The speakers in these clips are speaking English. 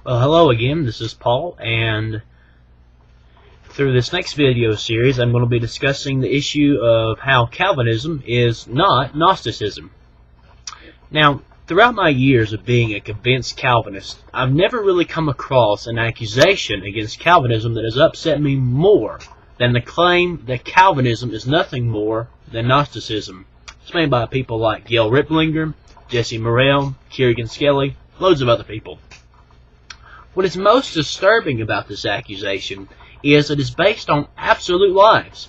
Well, hello again, this is Paul, and through this next video series I'm going to be discussing the issue of how Calvinism is not Gnosticism. Now, throughout my years of being a convinced Calvinist, I've never really come across an accusation against Calvinism that has upset me more than the claim that Calvinism is nothing more than Gnosticism. It's made by people like Gail Riplinger, Jesse Morrell, Kerrigan Skelly, loads of other people. What is most disturbing about this accusation is it is based on absolute lies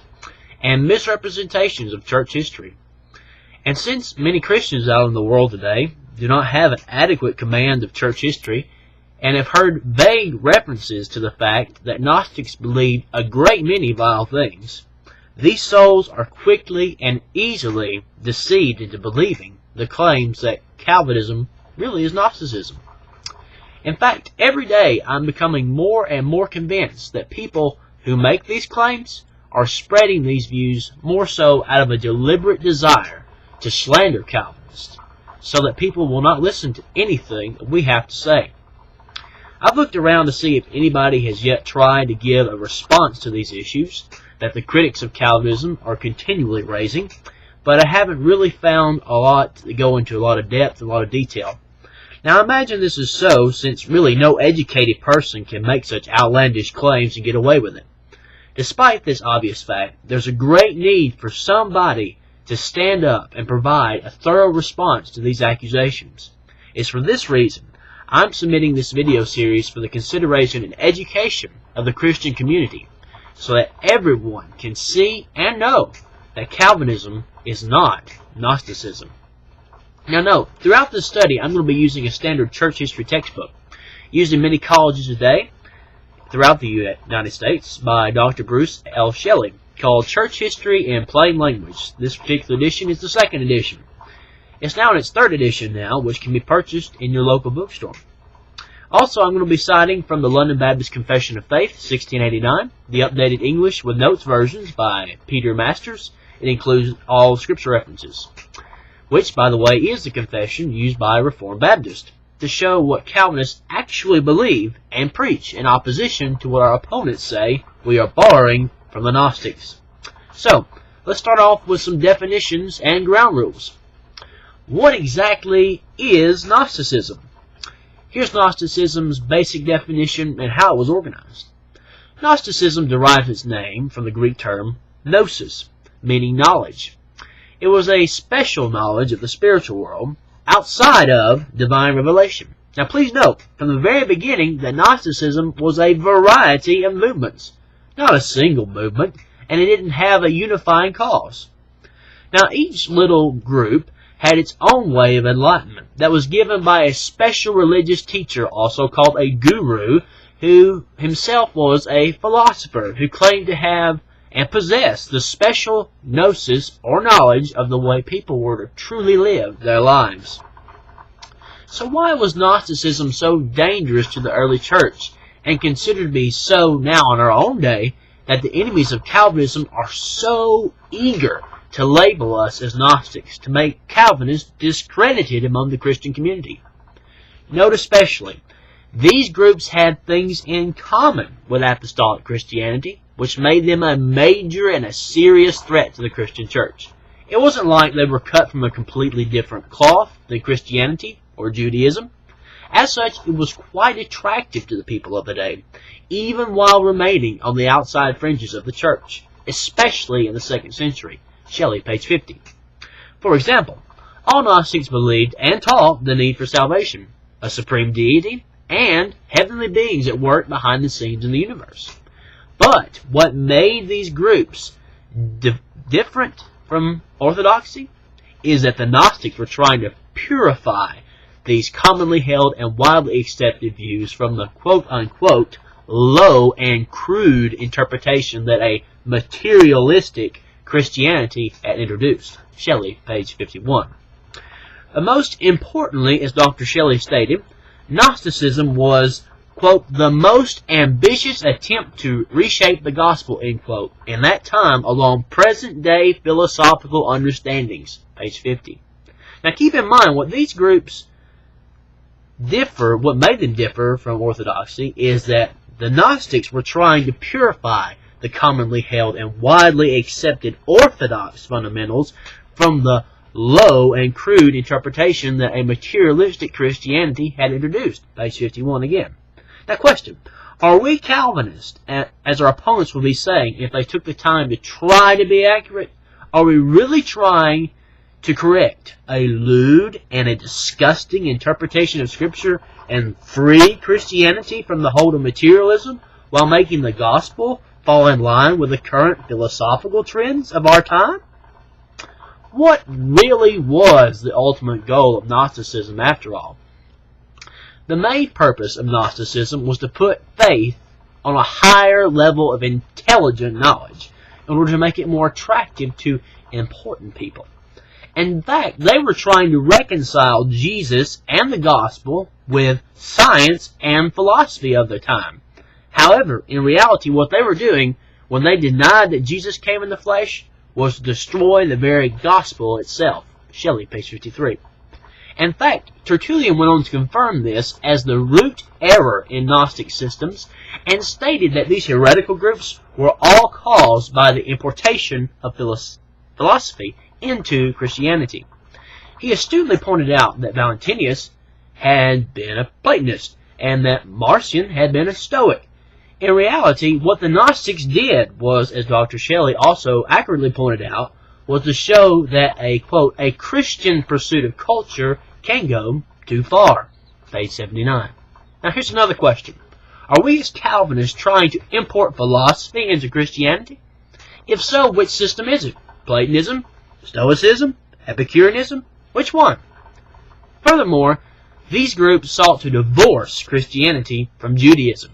and misrepresentations of church history. And since many Christians out in the world today do not have an adequate command of church history and have heard vague references to the fact that Gnostics believed a great many vile things, these souls are quickly and easily deceived into believing the claims that Calvinism really is Gnosticism. In fact, every day I'm becoming more and more convinced that people who make these claims are spreading these views more so out of a deliberate desire to slander Calvinists, so that people will not listen to anything that we have to say. I've looked around to see if anybody has yet tried to give a response to these issues that the critics of Calvinism are continually raising, but I haven't really found a lot to go into a lot of depth and a lot of detail. Now, I imagine this is so since really no educated person can make such outlandish claims and get away with it. Despite this obvious fact, there's a great need for somebody to stand up and provide a thorough response to these accusations. It's for this reason I'm submitting this video series for the consideration and education of the Christian community, so that everyone can see and know that Calvinism is not Gnosticism. Now note, throughout this study I'm going to be using a standard church history textbook used in many colleges today throughout the United States by Dr. Bruce L. Shelley, called Church History in Plain Language. This particular edition is the second edition. It's now in its third edition now, which can be purchased in your local bookstore. Also, I'm going to be citing from the London Baptist Confession of Faith, 1689, the updated English with notes versions by Peter Masters. It includes all scripture references, which, by the way, is the confession used by Reformed Baptists to show what Calvinists actually believe and preach in opposition to what our opponents say we are borrowing from the Gnostics. So, let's start off with some definitions and ground rules. What exactly is Gnosticism? Here's Gnosticism's basic definition and how it was organized. Gnosticism derives its name from the Greek term gnosis, meaning knowledge. It was a special knowledge of the spiritual world outside of divine revelation. Now please note, from the very beginning, that Gnosticism was a variety of movements, not a single movement, and it didn't have a unifying cause. Now each little group had its own way of enlightenment that was given by a special religious teacher, also called a guru, who himself was a philosopher who claimed to have and possess the special gnosis or knowledge of the way people were to truly live their lives. So why was Gnosticism so dangerous to the early church and considered to be so now in our own day that the enemies of Calvinism are so eager to label us as Gnostics, to make Calvinists discredited among the Christian community? Note especially, these groups had things in common with apostolic Christianity, which made them a major and a serious threat to the Christian church. It wasn't like they were cut from a completely different cloth than Christianity or Judaism. As such, it was quite attractive to the people of the day, even while remaining on the outside fringes of the church, especially in the 2nd century. Shelley, page 50. For example, all Gnostics believed and taught the need for salvation, a supreme deity, and heavenly beings at work behind the scenes in the universe. But what made these groups different from orthodoxy is that the Gnostics were trying to purify these commonly held and widely accepted views from the quote-unquote low and crude interpretation that a materialistic Christianity had introduced. Shelley, page 51. But most importantly, as Dr. Shelley stated, Gnosticism was, quote, the most ambitious attempt to reshape the gospel, end quote, in that time along present-day philosophical understandings, page 50. Now keep in mind what these groups what made them differ from orthodoxy is that the Gnostics were trying to purify the commonly held and widely accepted orthodox fundamentals from the low and crude interpretation that a materialistic Christianity had introduced. Page 51 again. Now question, are we Calvinists, as our opponents will be saying if they took the time to try to be accurate? Are we really trying to correct a lewd and a disgusting interpretation of Scripture and free Christianity from the hold of materialism while making the gospel fall in line with the current philosophical trends of our time? What really was the ultimate goal of Gnosticism after all? The main purpose of Gnosticism was to put faith on a higher level of intelligent knowledge in order to make it more attractive to important people. In fact, they were trying to reconcile Jesus and the gospel with science and philosophy of their time. However, in reality, what they were doing when they denied that Jesus came in the flesh was to destroy the very gospel itself. Shelley, page 53. In fact, Tertullian went on to confirm this as the root error in Gnostic systems and stated that these heretical groups were all caused by the importation of philosophy into Christianity. He astutely pointed out that Valentinus had been a Platonist and that Marcion had been a Stoic. In reality, what the Gnostics did was, as Dr. Shelley also accurately pointed out, was to show that a, quote, a Christian pursuit of culture can go too far. Page 79. Now here's another question. Are we as Calvinists trying to import philosophy into Christianity? If so, which system is it? Platonism? Stoicism? Epicureanism? Which one? Furthermore, these groups sought to divorce Christianity from Judaism.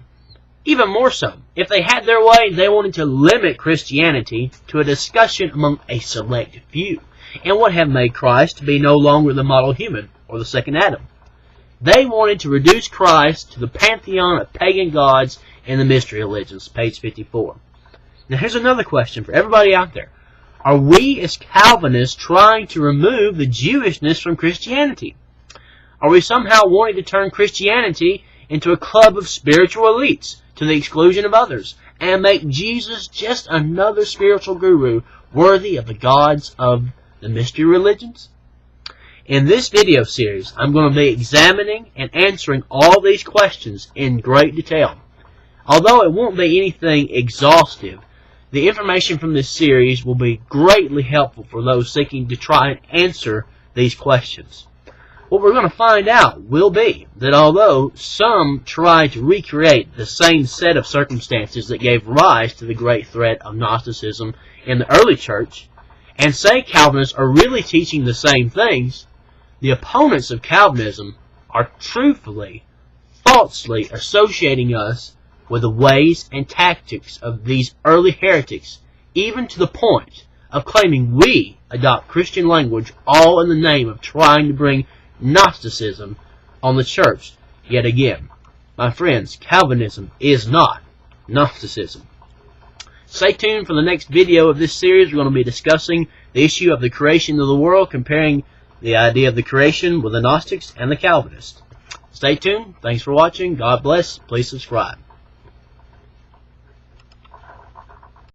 Even more so, if they had their way, they wanted to limit Christianity to a discussion among a select few, and would have made Christ to be no longer the model human, or the second Adam. They wanted to reduce Christ to the pantheon of pagan gods and the mystery religions, page 54. Now here's another question for everybody out there. Are we as Calvinists trying to remove the Jewishness from Christianity? Are we somehow wanting to turn Christianity into a club of spiritual elites to the exclusion of others, and make Jesus just another spiritual guru worthy of the gods of the mystery religions? In this video series, I'm going to be examining and answering all these questions in great detail. Although it won't be anything exhaustive, the information from this series will be greatly helpful for those seeking to try and answer these questions. What we're going to find out will be that although some try to recreate the same set of circumstances that gave rise to the great threat of Gnosticism in the early church, and say Calvinists are really teaching the same things, the opponents of Calvinism are truthfully, falsely associating us with the ways and tactics of these early heretics, even to the point of claiming we adopt Christian language all in the name of trying to bring Gnosticism on the church yet again. My friends, Calvinism is not Gnosticism. Stay tuned for the next video of this series. We're going to be discussing the issue of the creation of the world, comparing the idea of the creation with the Gnostics and the Calvinists. Stay tuned. Thanks for watching. God bless. Please subscribe.